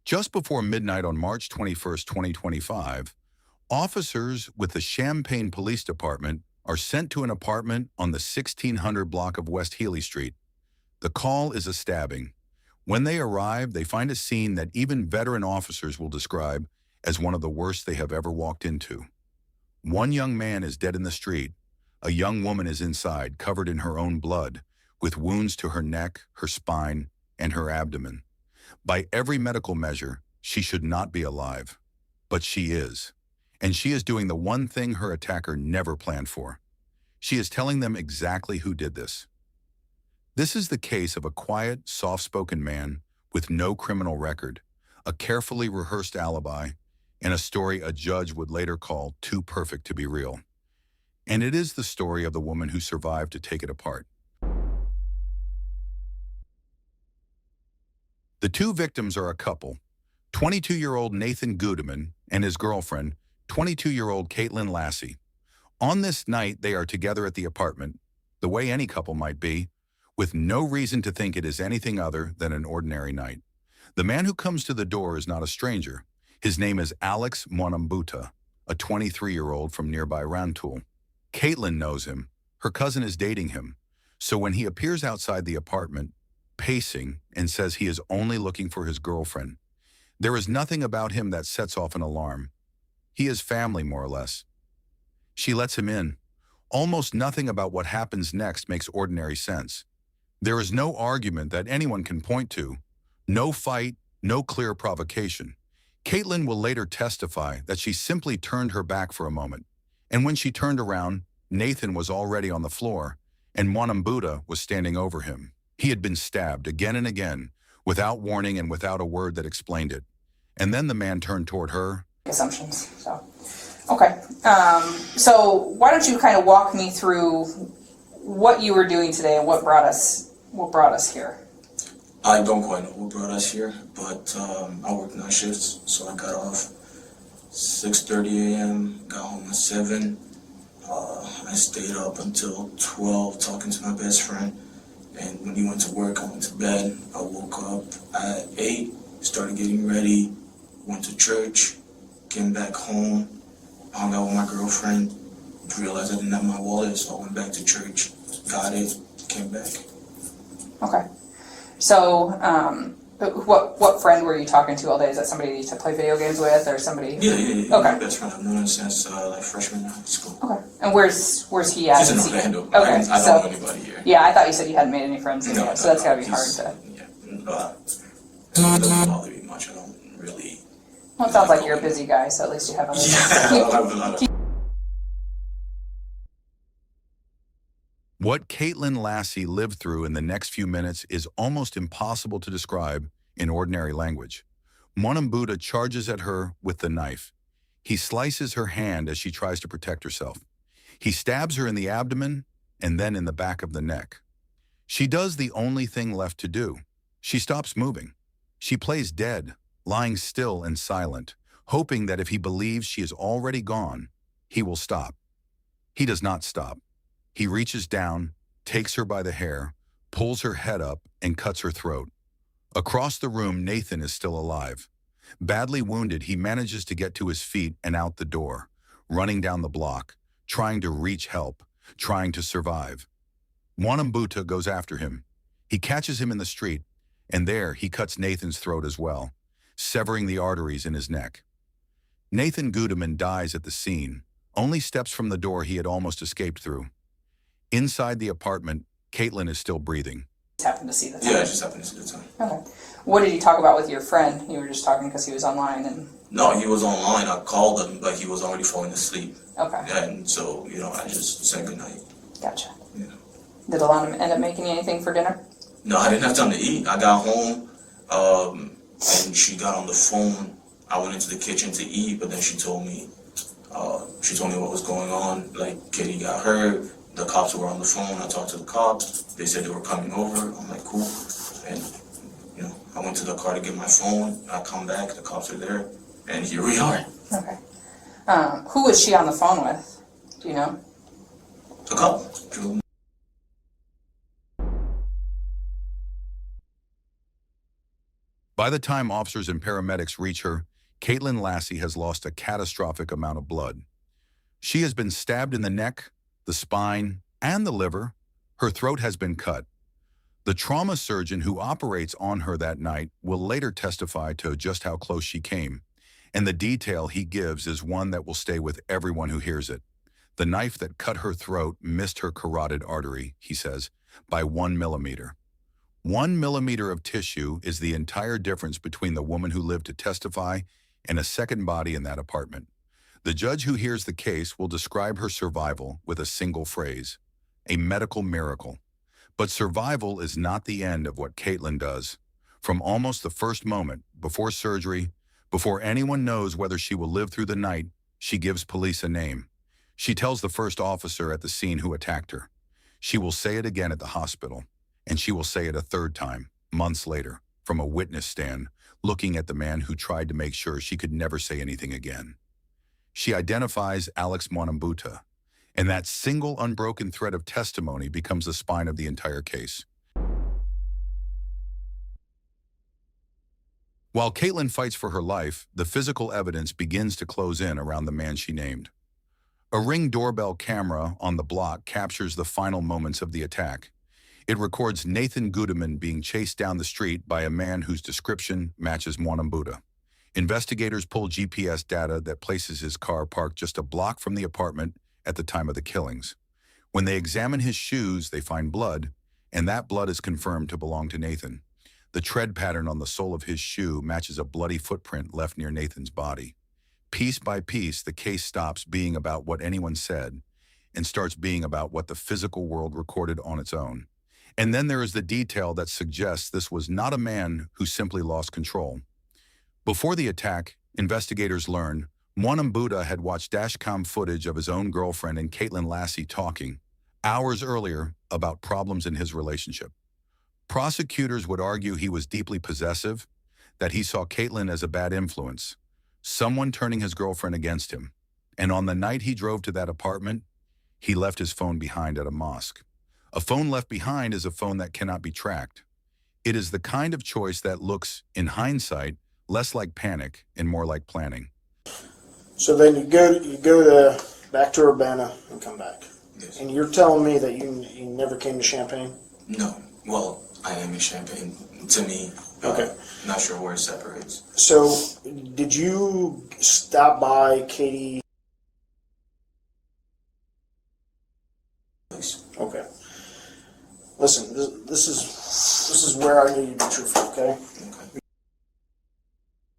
Just before midnight on March 21st, 2025, officers with the Champaign Police Department are sent to an apartment on the 1600 block of West Healey Street. The call is a stabbing. When they arrive, they find a scene that even veteran officers will describe as one of the worst they have ever walked into. One young man is dead in the street. A young woman is inside, covered in her own blood, with wounds to her neck, her spine, and her abdomen. By every medical measure, she should not be alive. But she is. And she is doing the one thing her attacker never planned for. She is telling them exactly who did this. This is the case of a quiet, soft-spoken man with no criminal record, a carefully rehearsed alibi, and a story a judge would later call too perfect to be real. And it is the story of the woman who survived to take it apart. The two victims are a couple, 22-year-old Nathan Gudeman and his girlfriend, 22-year-old Kaitlyn Lassy. On this night, they are together at the apartment, the way any couple might be, with no reason to think it is anything other than an ordinary night. The man who comes to the door is not a stranger. His name is Alex Muanambuta, a 23-year-old from nearby Rantoul. Kaitlyn knows him. Her cousin is dating him. So when he appears outside the apartment, pacing, and says he is only looking for his girlfriend, there is nothing about him that sets off an alarm. He is family, more or less. She lets him in. Almost nothing about what happens next makes ordinary sense. There is no argument that anyone can point to, no fight, no clear provocation. Kaitlyn will later testify that she simply turned her back for a moment, and when she turned around, Nathan was already on the floor, and Muanambuta was standing over him. He had been stabbed again and again, without warning and without a word that explained it. And then the man turned toward her. Assumptions, so. Okay, so why don't you kind of walk me through what you were doing today and what brought us here? I don't quite know what brought us here, but I worked night shifts, so I got off 6:30 a.m., got home at 7. I stayed up until 12 talking to my best friend, and when he went to work, I went to bed. I woke up at 8, started getting ready, went to church, came back home, hung out with my girlfriend, realized I didn't have my wallet, so I went back to church, got it, came back. Okay. So, what friend were you talking to all day? Is that somebody you used to play video games with, or somebody? Yeah. Okay. My best friend. I've known him since like freshman in high school. Okay. And where's he at? He's in Orlando. Okay. I don't know anybody here. Yeah, I thought you said you hadn't made any friends yet, so that's gotta be hard to. Yeah. It doesn't bother me much. I don't really. Well, it sounds like you're a busy guy, so at least you have other. Yeah, I have a lot of. What Kaitlyn Lassy lived through in the next few minutes is almost impossible to describe in ordinary language. Muanambuta charges at her with the knife. He slices her hand as she tries to protect herself. He stabs her in the abdomen and then in the back of the neck. She does the only thing left to do. She stops moving. She plays dead, lying still and silent, hoping that if he believes she is already gone, he will stop. He does not stop. He reaches down, takes her by the hair, pulls her head up, and cuts her throat. Across the room, Nathan is still alive. Badly wounded, he manages to get to his feet and out the door, running down the block, trying to reach help, trying to survive. Muanambuta goes after him. He catches him in the street, and there he cuts Nathan's throat as well, severing the arteries in his neck. Nathan Gudeman dies at the scene, only steps from the door he had almost escaped through. Inside the apartment, Kaitlyn is still breathing. Just happened to see the time. Yeah, I just happened to see the time. Okay. What did you talk about with your friend? You were just talking because he was online and... No, he was online. I called him, but he was already falling asleep. Okay. And so, I just said goodnight. Gotcha. Yeah. Did Alana end up making you anything for dinner? No, I didn't have time to eat. I got home, and she got on the phone. I went into the kitchen to eat, but then she told me what was going on. Like, Kitty got hurt. The cops were on the phone. I talked to the cops. They said they were coming over. I'm like, cool. And, I went to the car to get my phone. I come back. The cops are there. And here we are. Okay. Who was she on the phone with? Do you know? A couple. By By the time officers and paramedics reach her, Kaitlyn Lassy has lost a catastrophic amount of blood. She has been stabbed in the neck, the spine, and the liver. Her throat has been cut. The trauma surgeon who operates on her that night will later testify to just how close she came, and the detail he gives is one that will stay with everyone who hears it. The knife that cut her throat missed her carotid artery, he says, by 1 millimeter. 1 millimeter of tissue is the entire difference between the woman who lived to testify and a second body in that apartment. The judge who hears the case will describe her survival with a single phrase: a medical miracle. But survival is not the end of what Kaitlyn does. From almost the first moment, before surgery, before anyone knows whether she will live through the night, she gives police a name. She tells the first officer at the scene who attacked her. She will say it again at the hospital, and she will say it a third time, months later, from a witness stand, looking at the man who tried to make sure she could never say anything again. She identifies Alex Muanambuta, and that single unbroken thread of testimony becomes the spine of the entire case. While Kaitlyn fights for her life, the physical evidence begins to close in around the man she named. A Ring doorbell camera on the block captures the final moments of the attack. It records Nathan Gudeman being chased down the street by a man whose description matches Muanambuta. Investigators pull GPS data that places his car parked just a block from the apartment at the time of the killings. When they examine his shoes, they find blood, and that blood is confirmed to belong to Nathan. The tread pattern on the sole of his shoe matches a bloody footprint left near Nathan's body. Piece by piece, the case stops being about what anyone said and starts being about what the physical world recorded on its own. And then there is the detail that suggests this was not a man who simply lost control. Before the attack, investigators learned Muanambuta had watched dashcam footage of his own girlfriend and Kaitlyn Lassy talking, hours earlier, about problems in his relationship. Prosecutors would argue he was deeply possessive, that he saw Kaitlyn as a bad influence, someone turning his girlfriend against him. And on the night he drove to that apartment, he left his phone behind at a mosque. A phone left behind is a phone that cannot be tracked. It is the kind of choice that looks, in hindsight, less like panic and more like planning. So then you go back to Urbana and come back. Yes. And you're telling me that you never came to Champaign? No. Well, I am in Champaign. To me, Okay. Not sure where it separates. So did you stop by Katie? Please. Okay. Listen, this is where I need you to be truthful, okay? Okay.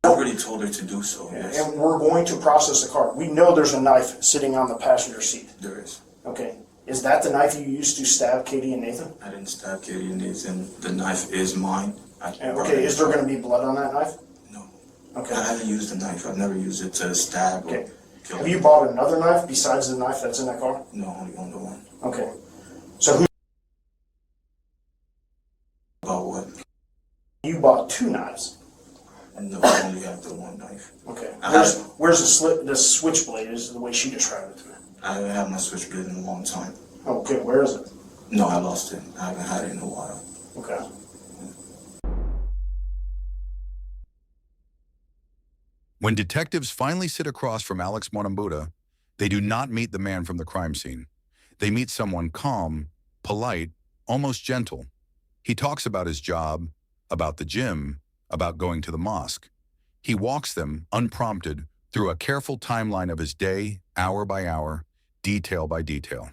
I already told her to do so. Yes. And we're going to process the car. We know there's a knife sitting on the passenger seat. There is. Okay. Is that the knife you used to stab Katie and Nathan? I didn't stab Katie and Nathan. The knife is mine. Okay, is there going to be blood on that knife? No. Okay. I haven't used the knife. I've never used it to stab Okay. or kill. Have you bought another knife besides the knife that's in that car? No, only owned the one. Okay. So who? About what? You bought two knives. No, I only have the one knife. Okay. I Where's the switchblade? Is the way she described it to me. I haven't had my switchblade in a long time. Okay. Where is it? No, I lost it. I haven't had it in a while. Okay. When detectives finally sit across from Alex Muanambuta, they do not meet the man from the crime scene. They meet someone calm, polite, almost gentle. He talks about his job, about the gym, about going to the mosque. He walks them, unprompted, through a careful timeline of his day, hour by hour, detail by detail.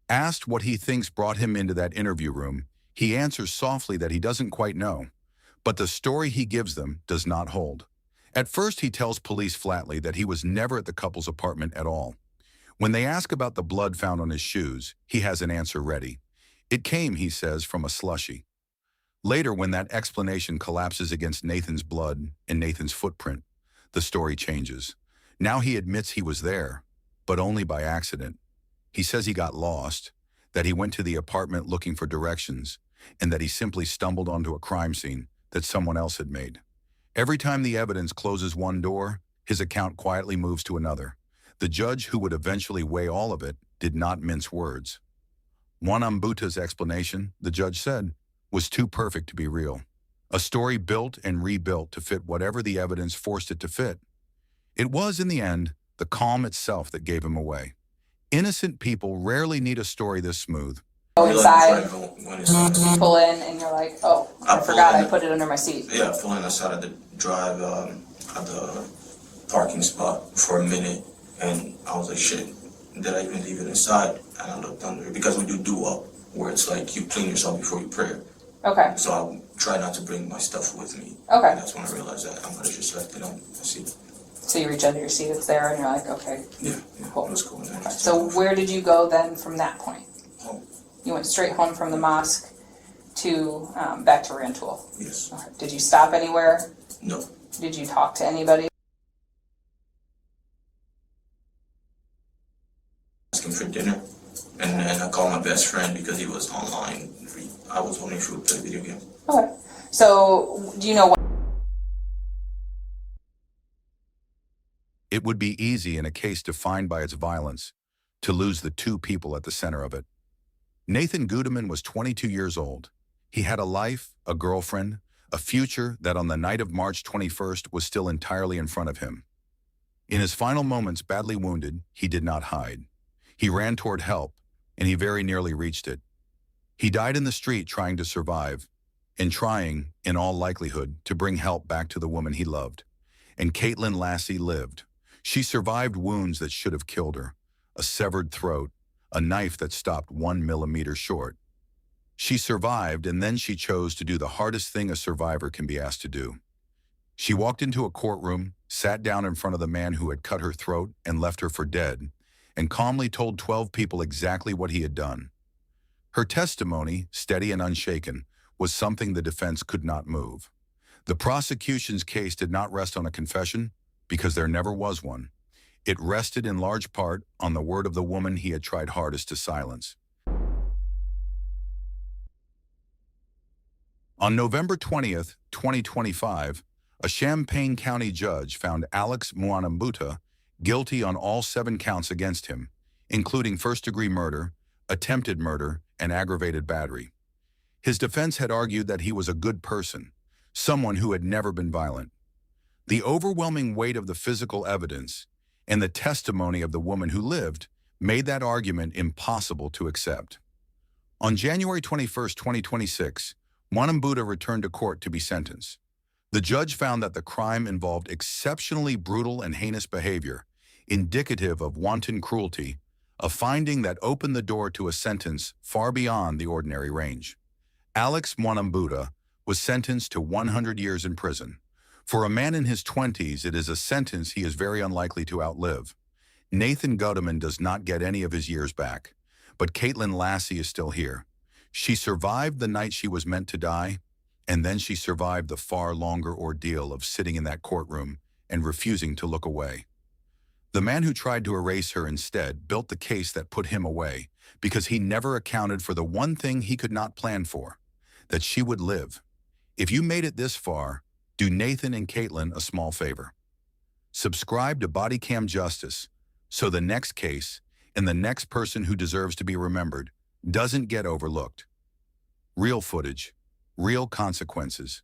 Asked what he thinks brought him into that interview room, he answers softly that he doesn't quite know, but the story he gives them does not hold. At first, he tells police flatly that he was never at the couple's apartment at all. When they ask about the blood found on his shoes, he has an answer ready. It came, he says, from a slushie. Later, when that explanation collapses against Nathan's blood and Nathan's footprint, the story changes. Now he admits he was there, but only by accident. He says he got lost, that he went to the apartment looking for directions, and that he simply stumbled onto a crime scene that someone else had made. Every time the evidence closes one door, his account quietly moves to another. The judge, who would eventually weigh all of it, did not mince words. Muanambuta's explanation, the judge said, was too perfect to be real. A story built and rebuilt to fit whatever the evidence forced it to fit. It was, in the end, the calm itself that gave him away. Innocent people rarely need a story this smooth. Go We let inside, the drive when it starts. pull in, and you're like, oh, I I forgot pull I in. put it under my seat. Yeah, pulling outside of the drive at the parking spot for a minute, and I was like, shit, did I even leave it inside? And I looked under it, because we do up, where it's like you clean yourself before you pray. Okay, So I try not to bring my stuff with me. Okay. And that's when I realized that I might have just left it on the seat. so you reach under your seat, it's there, and you're like, okay. Yeah, Cool. it was cool. Man. Okay. So where did you go then from that point? Home. You went straight home from the mosque to back to Rantoul. Yes. Okay. Did you stop anywhere? No. Did you talk to anybody? Asking for dinner, and then I called my best friend because he was online. I was wondering if he would play video games. Okay. So do you know what? It would be easy in a case defined by its violence to lose the two people at the center of it. Nathan Gudeman was 22 years old. He had a life, a girlfriend, a future that on the night of March 21st was still entirely in front of him. In his final moments, badly wounded, he did not hide. He ran toward help, and he very nearly reached it. He died in the street trying to survive, and trying, in all likelihood, to bring help back to the woman he loved. And Kaitlyn Lassy lived. She survived wounds that should have killed her, a severed throat, a knife that stopped 1 millimeter short. She survived, and then she chose to do the hardest thing a survivor can be asked to do. She walked into a courtroom, sat down in front of the man who had cut her throat and left her for dead, and calmly told 12 people exactly what he had done. Her testimony, steady and unshaken, was something the defense could not move. The prosecution's case did not rest on a confession, because there never was one. It rested in large part on the word of the woman he had tried hardest to silence. On November 20th, 2025, a Champaign County judge found Alex Muanambuta guilty on all 7 counts against him, including first-degree murder, attempted murder, and aggravated battery. His defense had argued that he was a good person, someone who had never been violent. The overwhelming weight of the physical evidence and the testimony of the woman who lived made that argument impossible to accept. On January 21, 2026, Muanambuta returned to court to be sentenced. The judge found that the crime involved exceptionally brutal and heinous behavior, indicative of wanton cruelty, a finding that opened the door to a sentence far beyond the ordinary range. Alex Muanambuta was sentenced to 100 years in prison. For a man in his 20s, it is a sentence he is very unlikely to outlive. Nathan Gudeman does not get any of his years back, but Kaitlyn Lassy is still here. She survived the night she was meant to die, and then she survived the far longer ordeal of sitting in that courtroom and refusing to look away. The man who tried to erase her instead built the case that put him away, because he never accounted for the one thing he could not plan for, that she would live. If you made it this far, do Nathan and Kaitlyn a small favor. Subscribe to Bodycam Justice, so the next case and the next person who deserves to be remembered doesn't get overlooked. Real footage, real consequences,